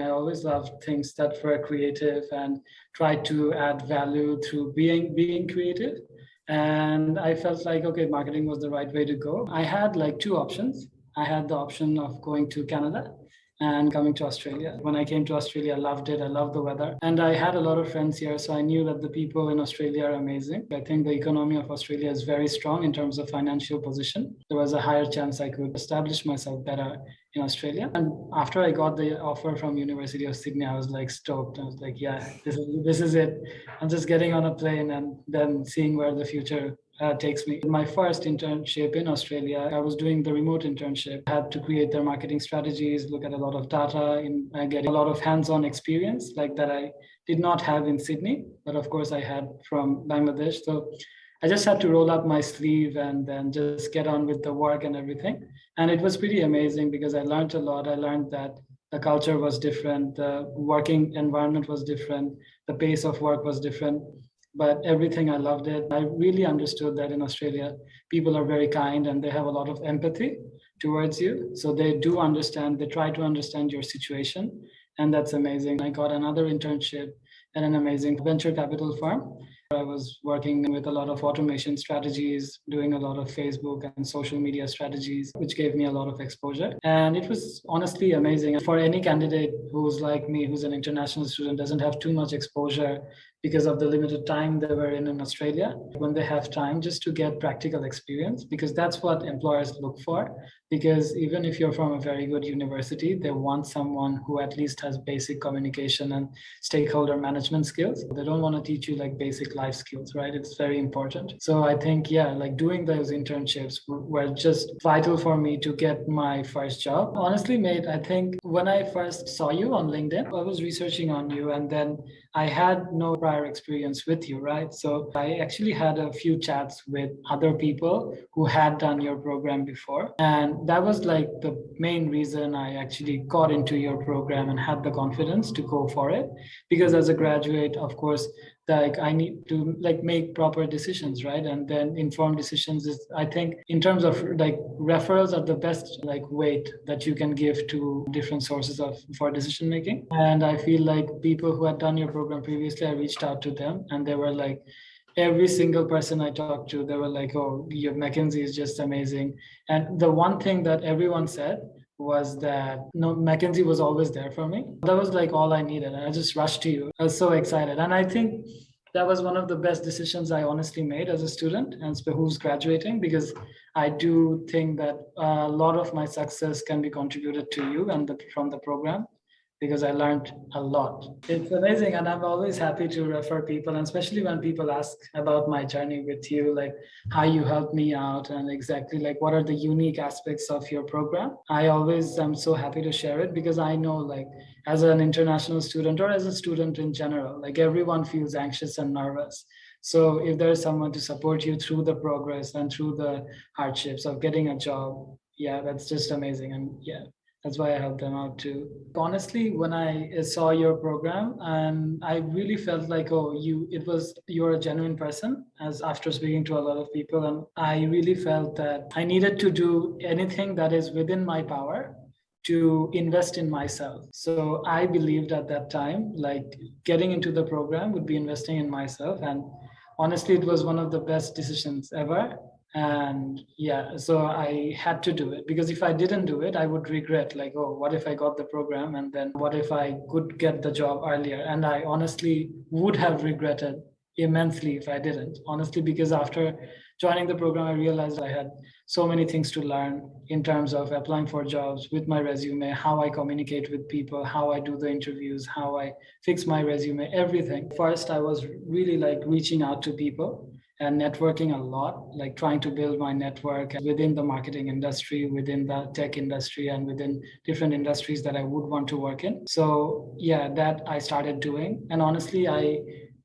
I always loved things that were creative and tried to add value through being creative. And I felt like, okay, marketing was the right way to go. I had like two options. I had the option of going to Canada and coming to Australia. When I came to Australia, I loved it. I loved the weather. And I had a lot of friends here, so I knew that the people in Australia are amazing. I think the economy of Australia is very strong in terms of financial position. There was a higher chance I could establish myself better in Australia. And after I got the offer from University of Sydney, I was like stoked. I was like, yeah, this is it. I'm just getting on a plane and then seeing where the future takes me. My first internship in Australia, I was doing the remote internship. I had to create their marketing strategies, look at a lot of data, and get a lot of hands-on experience like that I did not have in Sydney, but of course I had from Bangladesh. So I just had to roll up my sleeve and then just get on with the work and everything. And it was pretty amazing because I learned a lot. I learned that the culture was different, the working environment was different, the pace of work was different, but everything I loved it. I really understood that in Australia, people are very kind and they have a lot of empathy towards you. So they do understand, they try to understand your situation. And that's amazing. I got another internship at an amazing venture capital firm. I was working with a lot of automation strategies, doing a lot of Facebook and social media strategies, which gave me a lot of exposure. And it was honestly amazing. For any candidate who's like me, who's an international student, doesn't have too much exposure because of the limited time they were in Australia, when they have time just to get practical experience, because that's what employers look for. Because even if you're from a very good university, they want someone who at least has basic communication and stakeholder management skills. They don't want to teach you like basic life skills, right? It's very important. So I think, yeah, like doing those internships were just vital for me to get my first job. Honestly, mate, I think when I first saw you on LinkedIn, I was researching on you and then I had no prior experience with you, right? So I actually had a few chats with other people who had done your program before. And that was like the main reason I actually got into your program and had the confidence to go for it. Because as a graduate, of course, like I need to like make proper decisions, right? And then informed decisions is, I think, in terms of like referrals are the best like weight that you can give to different sources of for decision making. And I feel like people who had done your program previously, I reached out to them and they were like, every single person I talked to, they were like, oh, your McKinsey is just amazing. And the one thing that everyone said was that no, McKinsey was always there for me. That was like all I needed. And I just rushed to you. I was so excited. And I think that was one of the best decisions I honestly made as a student and who's graduating, because I do think that a lot of my success can be contributed to you and from the program, because I learned a lot. It's amazing. And I'm always happy to refer people, and especially when people ask about my journey with you, like how you helped me out and exactly like what are the unique aspects of your program. I always am so happy to share it because I know like as an international student or as a student in general, like everyone feels anxious and nervous. So if there's someone to support you through the progress and through the hardships of getting a job, yeah, that's just amazing. And yeah, that's why I helped them out too. Honestly, when I saw your program, and I really felt like, oh, you're a genuine person. As after speaking to a lot of people, and I really felt that I needed to do anything that is within my power to invest in myself. So I believed at that time, like getting into the program would be investing in myself. And honestly, it was one of the best decisions ever. And yeah, so I had to do it because if I didn't do it, I would regret, like, oh, what if I got the program and then what if I could get the job earlier? And I honestly would have regretted immensely if I didn't, honestly, because after joining the program, I realized I had so many things to learn in terms of applying for jobs with my resume, how I communicate with people, how I do the interviews, how I fix my resume, everything. First, I was really like reaching out to people and networking a lot, like trying to build my network within the marketing industry, within the tech industry, and within different industries that I would want to work in. So yeah, that I started doing. And honestly, I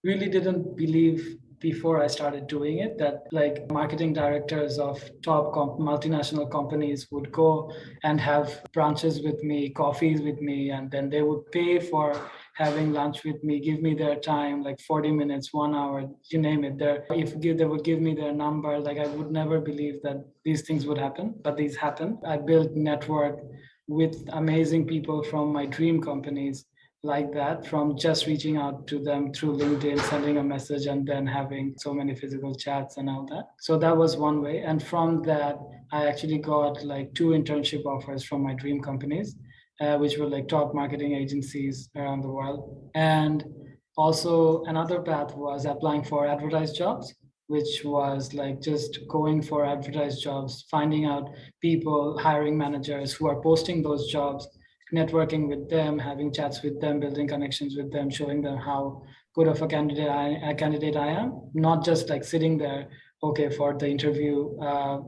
really didn't believe before I started doing it that like marketing directors of top multinational companies would go and have brunches with me, coffees with me, and then they would pay for having lunch with me, give me their time, like 40 minutes, 1 hour, you name it. They would give me their number, like I would never believe that these things would happen, but these happen. I built network with amazing people from my dream companies like that, from just reaching out to them through LinkedIn, sending a message, and then having so many physical chats and all that. So that was one way. And from that, I actually got like 2 internship offers from my dream companies, which were like top marketing agencies around the world. And also another path was applying for advertised jobs, which was like just going for advertised jobs, finding out people, hiring managers who are posting those jobs, networking with them, having chats with them, building connections with them, showing them how good of a candidate I am, not just like sitting there, okay, for the interview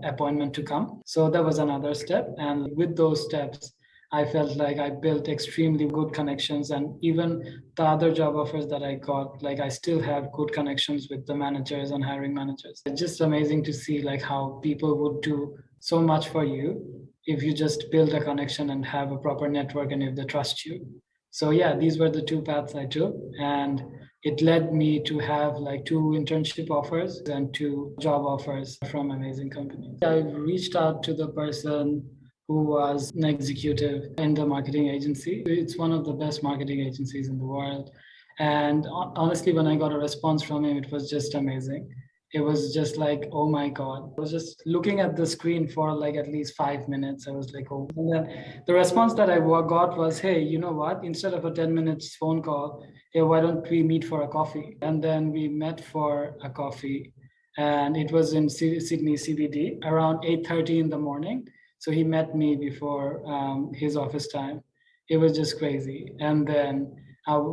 appointment to come. So that was another step. And with those steps, I felt like I built extremely good connections. And even the other job offers that I got, like I still have good connections with the managers and hiring managers. It's just amazing to see like how people would do so much for you if you just build a connection and have a proper network and if they trust you. So yeah, these were the 2 paths I took, and it led me to have like 2 internship offers and 2 job offers from amazing companies. I reached out to the person who was an executive in the marketing agency. It's one of the best marketing agencies in the world. And honestly, when I got a response from him, it was just amazing. It was just like, oh my God. I was just looking at the screen for like at least 5 minutes. I was like, oh. And then the response that I got was, hey, you know what? Instead of a 10 minutes phone call, hey, why don't we meet for a coffee? And then we met for a coffee. And it was in Sydney CBD around 8:30 in the morning. So he met me before his office time. It was just crazy. And then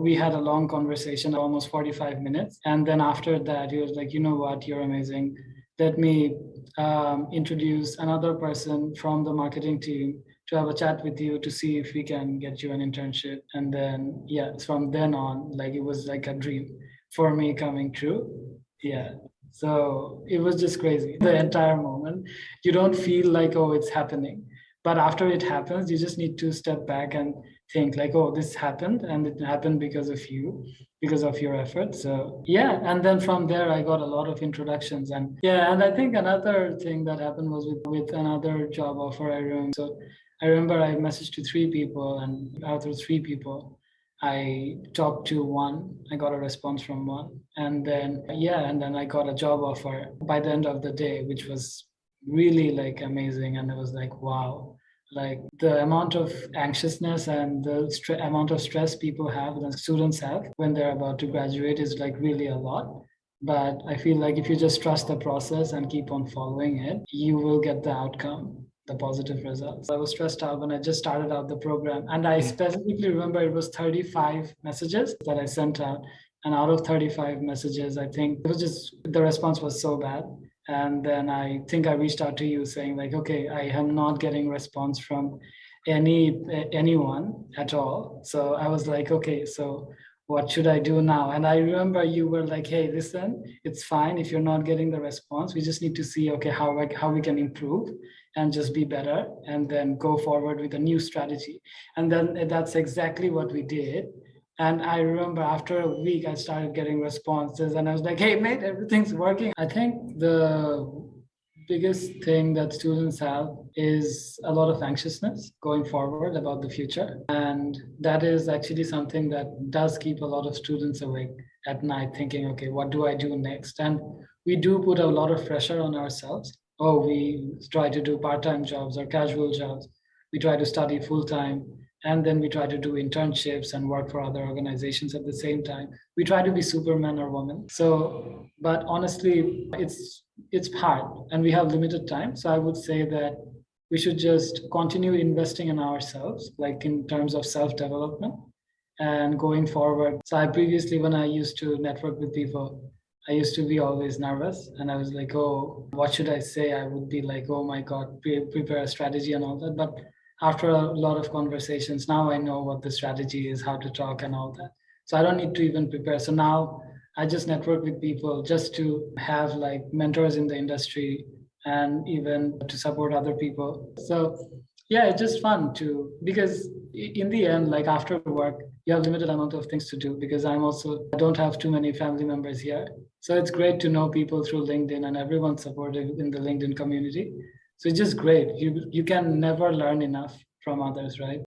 we had a long conversation, almost 45 minutes. And then after that, he was like, you know what, you're amazing. Let me introduce another person from the marketing team to have a chat with you to see if we can get you an internship. And then, yeah, from then on, like it was like a dream for me coming true. Yeah. So it was just crazy. The entire moment, you don't feel like, oh, it's happening. But after it happens, you just need to step back and think like, oh, this happened and it happened because of you, because of your effort. So yeah. And then from there, I got a lot of introductions. And yeah, and I think another thing that happened was with another job offer I remember. So I remember I messaged to 3 people, and out of 3 people, I talked to one, I got a response from one. And then, yeah, and then I got a job offer by the end of the day, which was really like amazing. And it was like, wow, like the amount of anxiousness and the amount of stress people have and students have when they're about to graduate is like really a lot. But I feel like if you just trust the process and keep on following it, you will get the outcome, the positive results. I was stressed out when I just started out the program. And I specifically remember it was 35 messages that I sent out. And out of 35 messages, I think it was just the response was so bad. And then I think I reached out to you saying like, okay, I am not getting response from anyone at all. So I was like, okay, so what should I do now? And I remember you were like, hey, listen, it's fine if you're not getting the response. We just need to see, okay, how we can improve and just be better and then go forward with a new strategy. And then that's exactly what we did. And I remember after a week, I started getting responses and I was like, hey, mate, everything's working. I think the biggest thing that students have is a lot of anxiousness going forward about the future. And that is actually something that does keep a lot of students awake at night thinking, okay, what do I do next? And we do put a lot of pressure on ourselves. Oh, we try to do part-time jobs or casual jobs. We try to study full-time. And then we try to do internships and work for other organizations at the same time. We try to be superman or woman. So, but honestly, it's hard and we have limited time. So I would say that we should just continue investing in ourselves, like in terms of self-development and going forward. So I previously, when I used to network with people, I used to be always nervous and I was like, oh, what should I say? I would be like, oh my God, prepare a strategy and all that. But after a lot of conversations, now I know what the strategy is, how to talk and all that. So I don't need to even prepare. So now I just network with people just to have like mentors in the industry and even to support other people. So yeah, it's just fun to, because in the end, like after work, you have limited amount of things to do because I don't have too many family members here. So it's great to know people through LinkedIn and everyone's supportive in the LinkedIn community. So it's just great. You can never learn enough from others, right?